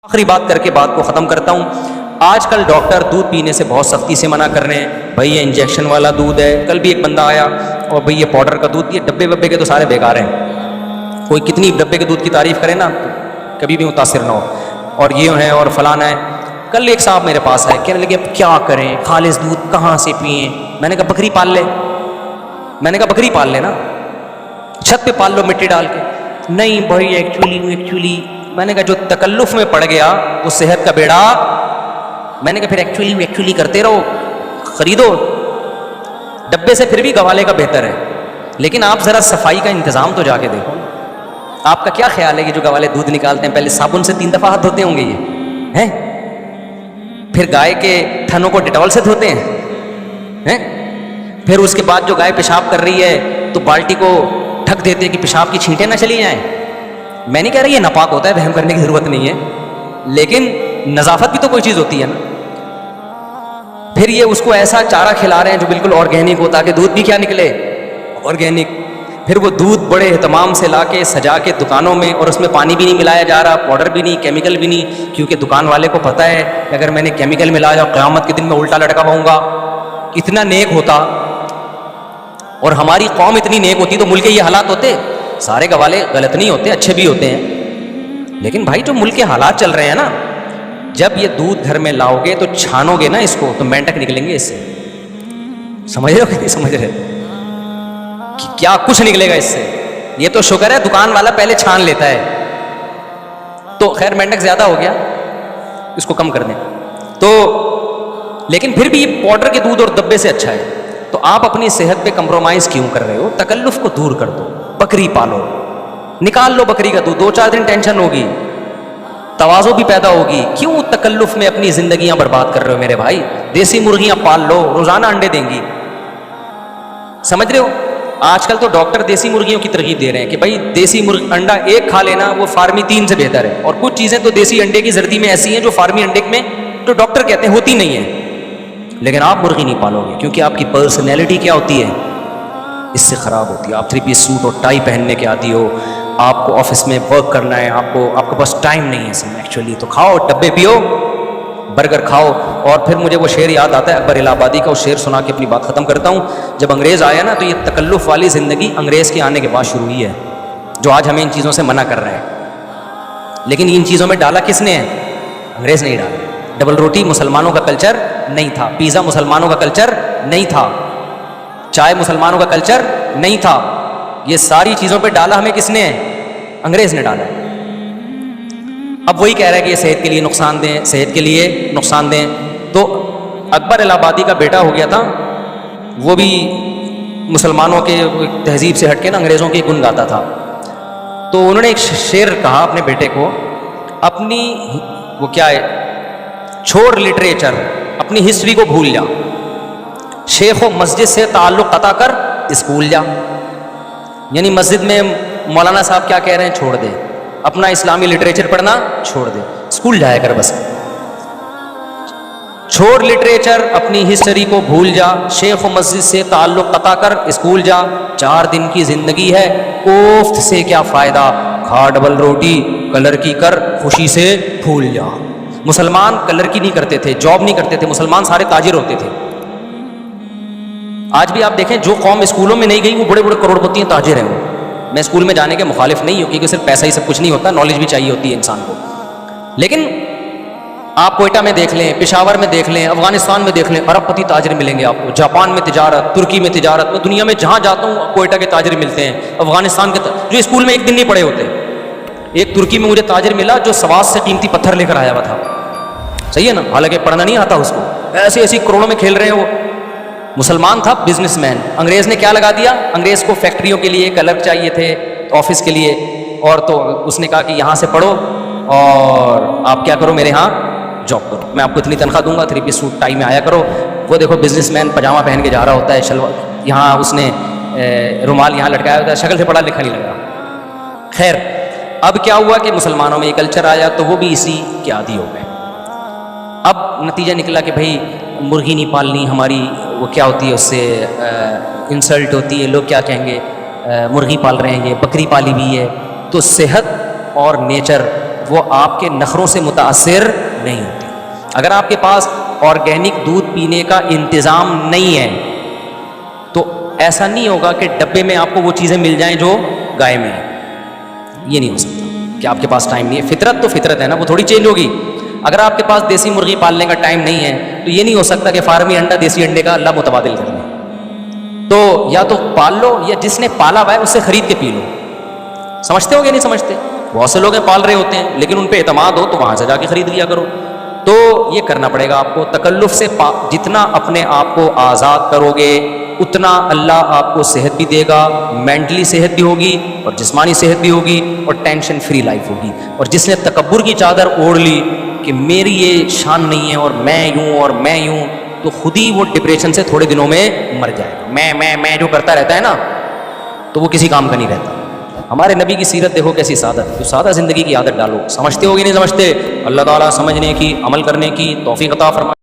آخری بات کر کے بات کو ختم کرتا ہوں. آج کل ڈاکٹر دودھ پینے سے بہت سختی سے منع کر رہے ہیں. بھائی یہ انجیکشن والا دودھ ہے. کل بھی ایک بندہ آیا اور بھائی یہ پاؤڈر کا دودھ, یہ ڈبے وبے کے تو سارے بیکار ہیں. کوئی کتنی ڈبے کے دودھ کی تعریف کرے نا تو کبھی بھی متاثر نہ ہو. اور یہ ہے اور فلانا ہے. کل ایک صاحب میرے پاس آئے, کہنے لگے اب کیا کریں, خالص دودھ کہاں سے پئیں. میں نے کہا بکری پال لے. میں نے کہا بکری پال لے نا, چھت پہ پال لو مٹی ڈال کے. نہیں بھائی ایکچولی میں نے کہا جو تکلف میں پڑ گیا وہ صحت کا بیڑا. میں نے کہا پھر ایکچولی کرتے رہو, خریدو ڈبے سے, پھر بھی گوالے کا بہتر ہے. لیکن آپ ذرا صفائی کا انتظام تو جا کے دیکھو. آپ کا کیا خیال ہے کہ جو گوالے دودھ نکالتے ہیں پہلے صابن سے 3 دفعہ ہاتھ دھوتے ہوں گے یہ ہیں, پھر گائے کے تھنوں کو ڈیٹول سے دھوتے ہیں, پھر اس کے بعد جو گائے پیشاب کر رہی ہے تو بالٹی کو ڈھک دیتے ہیں کہ پیشاب کی چھینٹیں نہ چلی جائیں. میں نہیں کہہ رہا یہ ناپاک ہوتا ہے, وہم کرنے کی ضرورت نہیں ہے, لیکن نظافت بھی تو کوئی چیز ہوتی ہے نا. پھر یہ اس کو ایسا چارہ کھلا رہے ہیں جو بالکل آرگینک ہو, تاکہ دودھ بھی کیا نکلے, آرگینک. پھر وہ دودھ بڑے اہتمام سے لا کے سجا کے دکانوں میں, اور اس میں پانی بھی نہیں ملایا جا رہا, پاؤڈر بھی نہیں, کیمیکل بھی نہیں, کیونکہ دکان والے کو پتہ ہے کہ اگر میں نے کیمیکل ملایا قیامت کے دن میں الٹا لٹکا پاؤں گا. اتنا نیک ہوتا اور ہماری قوم اتنی نیک ہوتی تو ملک کے یہ حالات ہوتے. سارے گوالے غلط نہیں ہوتے, اچھے بھی ہوتے ہیں, لیکن بھائی جو ملک کے حالات چل رہے ہیں نا, جب یہ دودھ گھر میں لاؤ گے تو چھانو گے نا اس کو, تو مینٹک نکلیں گے اس سے. سمجھ رہے ہو کہ نہیں سمجھ رہے, کیا کچھ نکلے گا اس سے. یہ تو شکر ہے دکان والا پہلے چھان لیتا ہے, تو خیر مینٹک زیادہ ہو گیا, اس کو کم کر دیں. تو لیکن پھر بھی یہ پاؤڈر کے دودھ اور ڈبے سے اچھا ہے. تو آپ اپنی صحت پہ کمپرومائز کیوں کر رہے ہو؟ تکلف کو دور کر دو, بکری پالو, نکال لو بکری کا دودھ, 2-4 دن ٹینشن ہوگی, تواضع بھی پیدا ہوگی. کیوں تکلف میں اپنی زندگیاں برباد کر رہے ہو میرے بھائی؟ دیسی مرغیاں پال لو, روزانہ انڈے دیں گی. سمجھ رہے ہو؟ آج کل تو ڈاکٹر دیسی مرغیوں کی ترغیب دے رہے ہیں کہ بھائی دیسی انڈا ایک کھا لینا وہ فارمی 3 سے بہتر ہے. اور کچھ چیزیں تو دیسی انڈے کی زردی میں ایسی ہیں جو فارمی انڈے میں جو ڈاکٹر کہتے ہیں ہوتی نہیں ہے. لیکن آپ مرغی نہیں پالو گے, کیونکہ آپ کی پرسنالٹی کیا ہوتی ہے, اس سے خراب ہوتی ہے. آپ 3 پیس سوٹ اور ٹائی پہننے کے عادی ہو, آپ کو آفس میں ورک کرنا ہے, آپ کے پاس ٹائم نہیں ہے اس میں ایکچولی. تو کھاؤ ڈبے پیو, برگر کھاؤ. اور پھر مجھے وہ شعر یاد آتا ہے اکبر الہ آبادی کا, وہ شعر سنا کے اپنی بات ختم کرتا ہوں. جب انگریز آیا نا تو یہ تکلف والی زندگی انگریز کے آنے کے بعد شروع ہوئی ہے, جو آج ہمیں ان چیزوں سے منع کر رہے ہیں. لیکن ان چیزوں میں ڈالا کس نے ہے؟ انگریز نہیں ڈالا. ڈبل روٹی مسلمانوں کا کلچر نہیں تھا, پیزا مسلمانوں کا کلچر نہیں تھا, چائے مسلمانوں کا کلچر نہیں تھا. یہ ساری چیزوں پہ ڈالا ہمیں کس نے ہے؟ انگریز نے ڈالا. اب وہی کہہ رہا ہے کہ یہ صحت کے لیے نقصان دیں, صحت کے لیے نقصان دیں. تو اکبر الہ آبادی کا بیٹا ہو گیا تھا, وہ بھی مسلمانوں کے تہذیب سے ہٹ کے نا انگریزوں کے گن گاتا تھا. تو انہوں نے ایک شعر کہا اپنے بیٹے کو, اپنی وہ کیا ہے, چھوڑ لٹریچر, اپنی ہسٹری کو بھول جا, شیخ و مسجد سے تعلق قطع کر, اسکول جا. یعنی مسجد میں مولانا صاحب کیا کہہ رہے ہیں چھوڑ دے, اپنا اسلامی لٹریچر پڑھنا چھوڑ دے, اسکول جایا کر بس. چھوڑ لٹریچر, اپنی ہسٹری کو بھول جا, شیخ و مسجد سے تعلق قطع کر, اسکول جا. 4 دن کی زندگی ہے, کوفت سے کیا فائدہ, کھا ڈبل روٹی, کلر کی کر, خوشی سے پھول جا. مسلمان کلر کی نہیں کرتے تھے, جاب نہیں کرتے تھے, مسلمان سارے تاجر ہوتے تھے. آج بھی آپ دیکھیں جو قوم اسکولوں میں نہیں گئی وہ بڑے بڑے کروڑ پتی ہیں, تاجر ہیں. میں اسکول میں جانے کے مخالف نہیں ہوں, کیونکہ صرف پیسہ ہی سب کچھ نہیں ہوتا, نالج بھی چاہیے ہوتی ہے انسان کو. لیکن آپ کوئٹہ میں دیکھ لیں, پشاور میں دیکھ لیں, افغانستان میں دیکھ لیں, ارب پتی تاجر ملیں گے آپ کو. جاپان میں تجارت, ترکی میں تجارت, میں دنیا میں جہاں جاتا ہوں کوئٹہ کے تاجر ملتے ہیں. افغانستان کے جو اسکول میں ایک دن نہیں پڑھے ہوتے. ایک ترکی میں مجھے تاجر ملا جو سواس سے قیمتی پتھر لے کر آیا ہوا تھا. صحیح ہے نا, حالانکہ پڑھنا نہیں آتا اس کو, ایسی کروڑوں میں کھیل رہے ہیں وہ. مسلمان تھا, بزنس مین. انگریز نے کیا لگا دیا, انگریز کو فیکٹریوں کے لیے کلر چاہیے تھے, آفس کے لیے, اور تو اس نے کہا کہ یہاں سے پڑھو اور آپ کیا کرو, میرے ہاں جاب کرو, میں آپ کو اتنی تنخواہ دوں گا, 3 پیس سوٹ ٹائی میں آیا کرو. وہ دیکھو بزنس مین پاجامہ پہن کے جا رہا ہوتا ہے, شلوار یہاں اس نے رومال یہاں لٹکایا ہوتا ہے, شکل سے پڑھا لکھا نہیں لگ رہا. خیر اب کیا ہوا کہ مسلمانوں میں یہ کلچر آیا تو وہ بھی اسی کے عادی ہو گئے. اب نتیجہ نکلا کہ بھائی مرغی نہیں پالنی ہماری, وہ کیا ہوتی ہے, اس سے انسلٹ ہوتی ہے, لوگ کیا کہیں گے, مرغی پال رہے ہیں, یہ بکری پالی ہوئی ہے. تو صحت اور نیچر وہ آپ کے نخروں سے متاثر نہیں ہوتی. اگر آپ کے پاس آرگینک دودھ پینے کا انتظام نہیں ہے تو ایسا نہیں ہوگا کہ ڈبے میں آپ کو وہ چیزیں مل جائیں جو گائے میں ہیں. یہ نہیں ہو سکتا کہ آپ کے پاس ٹائم نہیں ہے. فطرت تو فطرت ہے نا, وہ تھوڑی چینج ہوگی. اگر آپ کے پاس دیسی مرغی پالنے کا ٹائم نہیں ہے تو یہ نہیں ہو سکتا کہ فارمی انڈا دیسی انڈے کا اللہ متبادل کر دے. تو یا تو پال لو یا جس نے پالا ہوا ہے اس سے خرید کے پی لو. سمجھتے ہو کہ نہیں سمجھتے؟ بہت سے لوگ پال رہے ہوتے ہیں لیکن ان پہ اعتماد ہو تو وہاں سے جا کے خرید لیا کرو. تو یہ کرنا پڑے گا آپ کو. تکلف سے جتنا اپنے آپ کو آزاد کرو گے اتنا اللہ آپ کو صحت بھی دے گا, مینٹلی صحت بھی ہوگی اور جسمانی صحت بھی ہوگی اور ٹینشن فری لائف ہوگی. اور جس نے تکبر کی چادر اوڑھ لی کہ میری یہ شان نہیں ہے اور میں یوں اور میں یوں, تو خود ہی وہ ڈپریشن سے تھوڑے دنوں میں مر جائے گا. میں جو کرتا رہتا ہے نا تو وہ کسی کام کا نہیں رہتا. ہمارے نبی کی سیرت دیکھو کیسی سعادت, تو سادہ زندگی کی عادت ڈالو. سمجھتے ہو کہ نہیں سمجھتے؟ اللہ تعالیٰ سمجھنے کی, عمل کرنے کی توفیق عطا فرمائے.